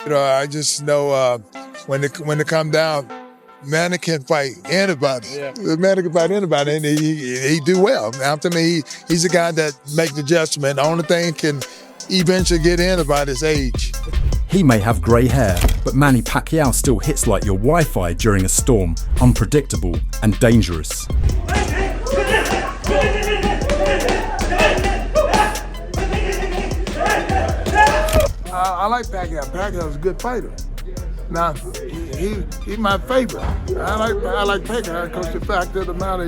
I just know when it come down, Manny can fight anybody. Yeah. Manny can fight anybody, and he do well. After me, he's a guy that make the adjustment. The only thing can eventually get in about his age. He may have grey hair, but Manny Pacquiao still hits like your Wi-Fi during a storm, unpredictable and dangerous. I like Pacquiao. Pacquiao's a good fighter. Now, he's my favorite. I like Pacquiao because the fact of the matter,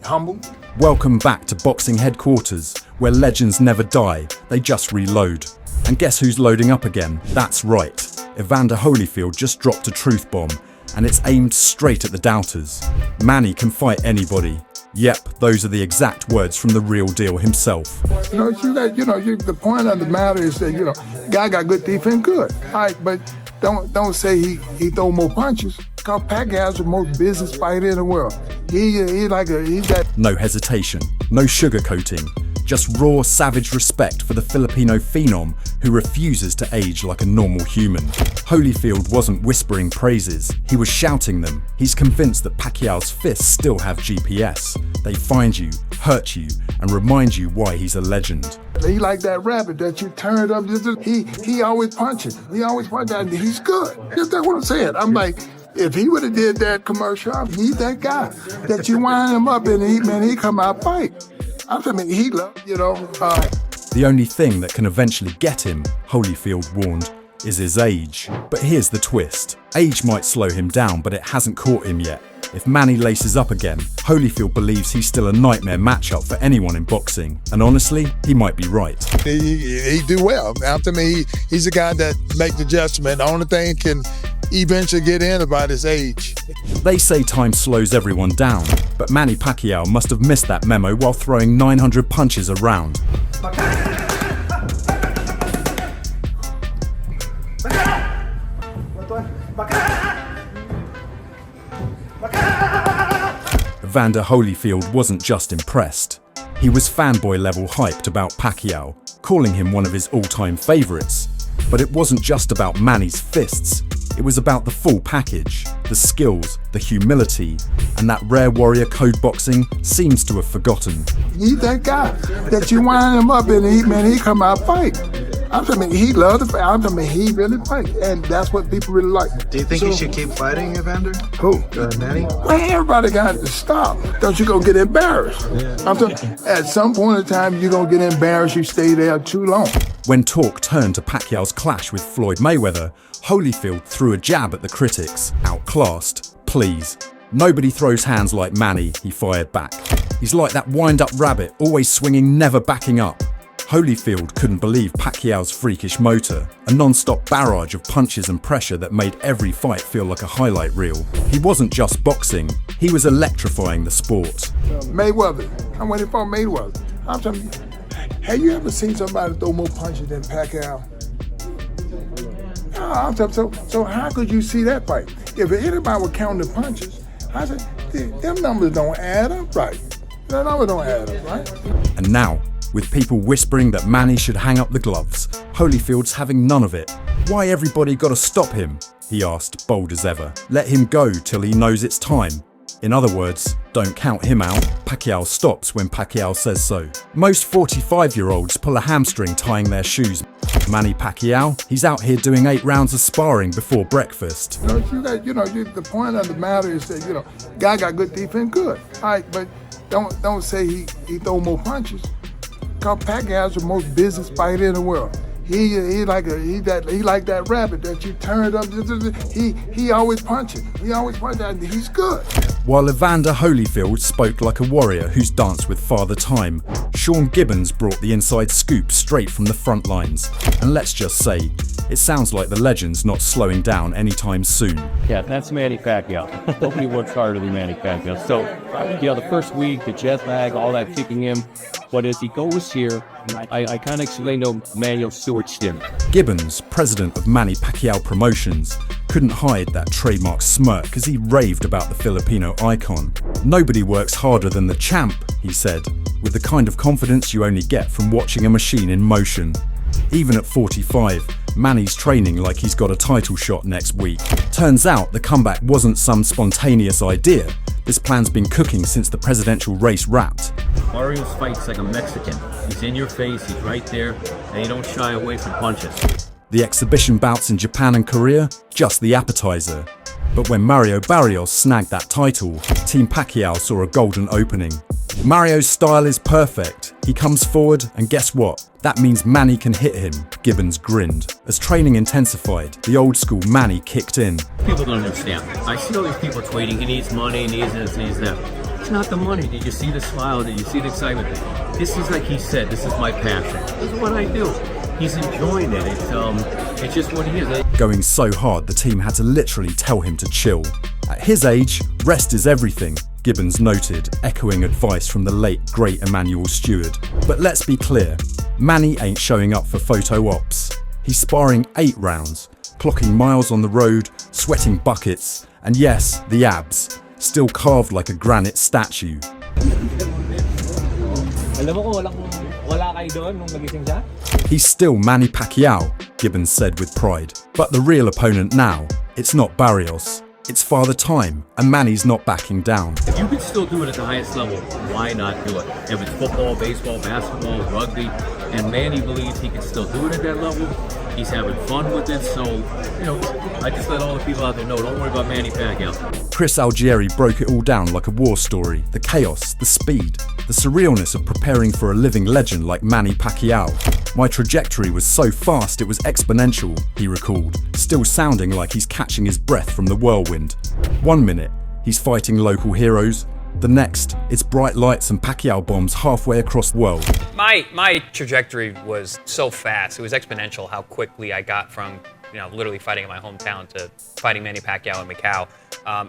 humble. Welcome back to boxing headquarters, where legends never die, they just reload. And guess who's loading up again? That's right. Evander Holyfield just dropped a truth bomb, and it's aimed straight at the doubters. Manny can fight anybody. Yep, those are the exact words from the real deal himself. The point of the matter is that, guy got good defense, good. All right, but don't say he throw more punches. Because Pacquiao's the most business fighter in the world. He's that. No hesitation, no sugarcoating. Just raw, savage respect for the Filipino phenom who refuses to age like a normal human. Holyfield wasn't whispering praises, he was shouting them. He's convinced that Pacquiao's fists still have GPS. They find you, hurt you, and remind you why he's a legend. He like that rabbit that you turned up. He always punches. He always punches. He's good. That's what I'm saying. I'm like, if he would have did that commercial, he's that guy that you wind him up and he come out fight. I mean, he love, The only thing that can eventually get him, Holyfield warned, is his age. But here's the twist. Age might slow him down, but it hasn't caught him yet. If Manny laces up again, Holyfield believes he's still a nightmare matchup for anyone in boxing. And honestly, he might be right. He do well. After me, he's a guy that make the adjustment. The only thing can eventually get in about his age. They say time slows everyone down, but Manny Pacquiao must have missed that memo while throwing 900 punches around. Evander Holyfield wasn't just impressed. He was fanboy level hyped about Pacquiao, calling him one of his all-time favourites. But it wasn't just about Manny's fists. It was about the full package, the skills, the humility, and that rare warrior code boxing seems to have forgotten. He's that guy that you wind him up and he come out fight. I mean, he loves to fight. I mean, he really fight, and that's what people really like. Do you think he should keep fighting, Evander? Who? Manny? Well, everybody got to stop. Don't you gonna get embarrassed? Yeah. At some point in time, you're gonna get embarrassed. You stay there too long. When talk turned to Pacquiao's clash with Floyd Mayweather, Holyfield threw a jab at the critics. Outclassed, please. Nobody throws hands like Manny, he fired back. He's like that wind-up rabbit, always swinging, never backing up. Holyfield couldn't believe Pacquiao's freakish motor, a non-stop barrage of punches and pressure that made every fight feel like a highlight reel. He wasn't just boxing, he was electrifying the sport. Mayweather, I'm waiting for Mayweather. I'm telling you, have you ever seen somebody throw more punches than Pacquiao? So how could you see that fight? If anybody would count the punches, I said, them numbers don't add up right. The numbers don't add up right. And now, with people whispering that Manny should hang up the gloves, Holyfield's having none of it. Why everybody gotta stop him? He asked, bold as ever. Let him go till he knows it's time. In other words, don't count him out. Pacquiao stops when Pacquiao says so. Most 45-year-olds pull a hamstring tying their shoes. Manny Pacquiao, he's out here doing 8 rounds of sparring before breakfast. The point of the matter is that, guy got good defense, good. All right, but don't say he throw more punches. Because Pacquiao's the most business fighter in the world. He like that rabbit that you turned up. He always punches. He always punches. He's good. While Evander Holyfield spoke like a warrior who's danced with Father Time, Sean Gibbons brought the inside scoop straight from the front lines. And let's just say, it sounds like the legend's not slowing down anytime soon. Yeah, that's Manny Pacquiao. Nobody works harder than Manny Pacquiao. So, the first week, the jet lag, all that kicking him. But as he goes here, I kind of explained to Manuel Stewart's him. Gibbons, president of Manny Pacquiao Promotions, couldn't hide that trademark smirk as he raved about the Filipino icon. Nobody works harder than the champ, he said, with the kind of confidence you only get from watching a machine in motion. Even at 45, Manny's training like he's got a title shot next week. Turns out the comeback wasn't some spontaneous idea. This plan's been cooking since the presidential race wrapped. Barrios fights like a Mexican. He's in your face, he's right there, and he don't shy away from punches. The exhibition bouts in Japan and Korea, just the appetizer. But when Mario Barrios snagged that title, Team Pacquiao saw a golden opening. Mario's style is perfect. He comes forward, and guess what? That means Manny can hit him, Gibbons grinned. As training intensified, the old school Manny kicked in. People don't understand. I see all these people tweeting, he needs money, he needs this, he needs that. It's not the money. Did you see the smile? Did you see the excitement? This is like he said, this is my passion. This is what I do. He's enjoying it. It's just what he is. Going so hard, the team had to literally tell him to chill. At his age, rest is everything, Gibbons noted, echoing advice from the late great Emmanuel Stewart. But let's be clear, Manny ain't showing up for photo ops. He's sparring 8 rounds, clocking miles on the road, sweating buckets, and yes, the abs, still carved like a granite statue. He's still Manny Pacquiao, Gibbons said with pride. But the real opponent now, it's not Barrios. It's Father Time, and Manny's not backing down. If you can still do it at the highest level, why not do it? If it's football, baseball, basketball, rugby, and Manny believes he can still do it at that level, he's having fun with it, so, I just let all the people out there know, don't worry about Manny Pacquiao. Chris Algieri broke it all down like a war story. The chaos, the speed, the surrealness of preparing for a living legend like Manny Pacquiao. My trajectory was so fast it was exponential, he recalled, still sounding like he's catching his breath from the whirlwind. 1 minute, he's fighting local heroes. The next, it's bright lights and Pacquiao bombs halfway across the world. My trajectory was so fast. It was exponential how quickly I got from, literally fighting in my hometown to fighting Manny Pacquiao in Macau.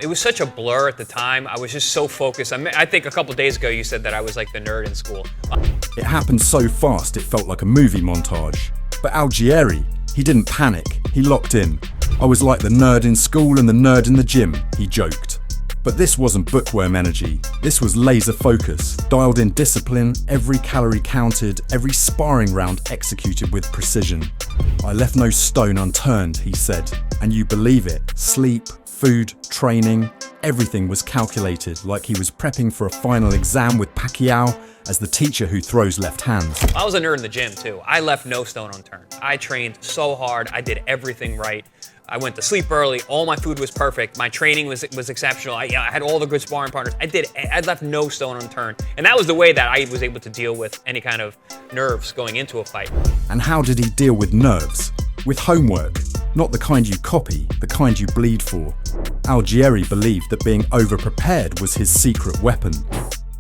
It was such a blur at the time. I was just so focused. I think a couple days ago you said that I was like the nerd in school. It happened so fast it felt like a movie montage. But Algieri, he didn't panic, he locked in. I was like the nerd in school and the nerd in the gym, he joked. But this wasn't bookworm energy, this was laser focus, dialed in discipline, every calorie counted, every sparring round executed with precision. I left no stone unturned, he said, and you believe it, sleep, food, training, everything was calculated like he was prepping for a final exam with Pacquiao as the teacher who throws left hands. I was a nerd in the gym too. I left no stone unturned. I trained so hard, I did everything right. I went to sleep early, all my food was perfect, my training was exceptional, I had all the good sparring partners. I left no stone unturned. And that was the way that I was able to deal with any kind of nerves going into a fight. And how did he deal with nerves? With homework, not the kind you copy, the kind you bleed for. Algieri believed that being over-prepared was his secret weapon.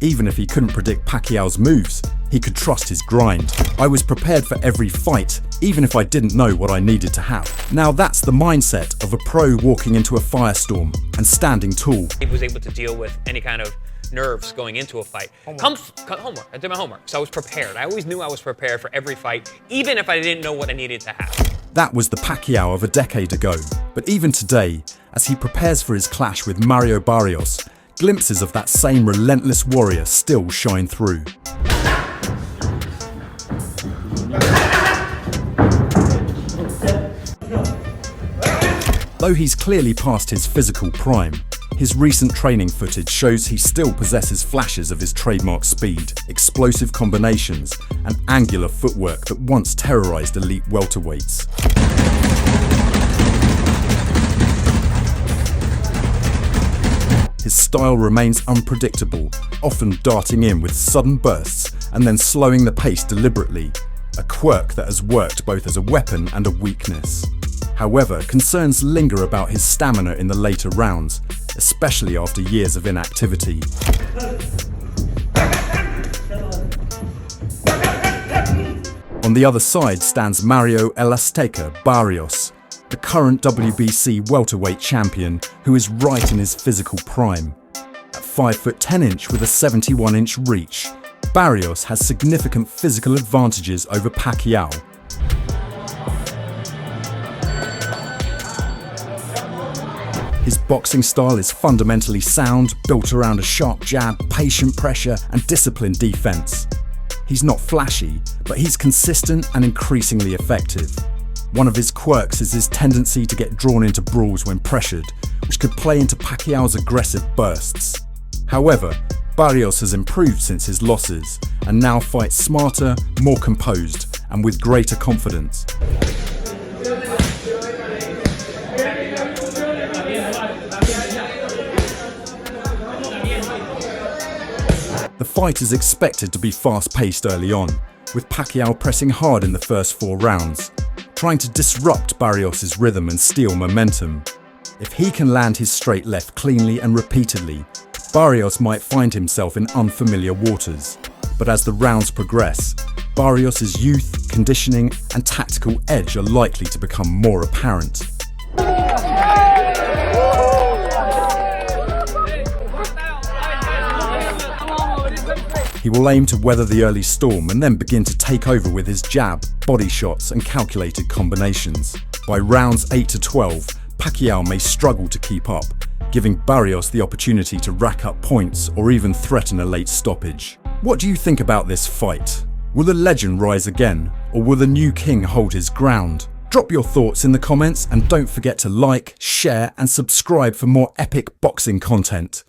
Even if he couldn't predict Pacquiao's moves, he could trust his grind. I was prepared for every fight, even if I didn't know what I needed to have. Now that's the mindset of a pro walking into a firestorm and standing tall. He was able to deal with any kind of nerves going into a fight. Homework. I did my homework, so I was prepared. I always knew I was prepared for every fight, even if I didn't know what I needed to have. That was the Pacquiao of a decade ago. But even today, as he prepares for his clash with Mario Barrios, glimpses of that same relentless warrior still shine through. Though he's clearly past his physical prime, his recent training footage shows he still possesses flashes of his trademark speed, explosive combinations, and angular footwork that once terrorized elite welterweights. His style remains unpredictable, often darting in with sudden bursts and then slowing the pace deliberately, a quirk that has worked both as a weapon and a weakness. However, concerns linger about his stamina in the later rounds, especially after years of inactivity. On the other side stands Mario El Azteca Barrios, the current WBC welterweight champion who is right in his physical prime. At 5'10" with a 71-inch reach, Barrios has significant physical advantages over Pacquiao. His boxing style is fundamentally sound, built around a sharp jab, patient pressure, and disciplined defense. He's not flashy, but he's consistent and increasingly effective. One of his quirks is his tendency to get drawn into brawls when pressured, which could play into Pacquiao's aggressive bursts. However, Barrios has improved since his losses and now fights smarter, more composed, and with greater confidence. The fight is expected to be fast-paced early on, with Pacquiao pressing hard in the first 4 rounds, trying to disrupt Barrios' rhythm and steal momentum. If he can land his straight left cleanly and repeatedly, Barrios might find himself in unfamiliar waters. But as the rounds progress, Barrios' youth, conditioning, and tactical edge are likely to become more apparent. He will aim to weather the early storm and then begin to take over with his jab, body shots, and calculated combinations. By rounds 8 to 12, Pacquiao may struggle to keep up, giving Barrios the opportunity to rack up points or even threaten a late stoppage. What do you think about this fight? Will the legend rise again, or will the new king hold his ground? Drop your thoughts in the comments and don't forget to like, share, and subscribe for more epic boxing content.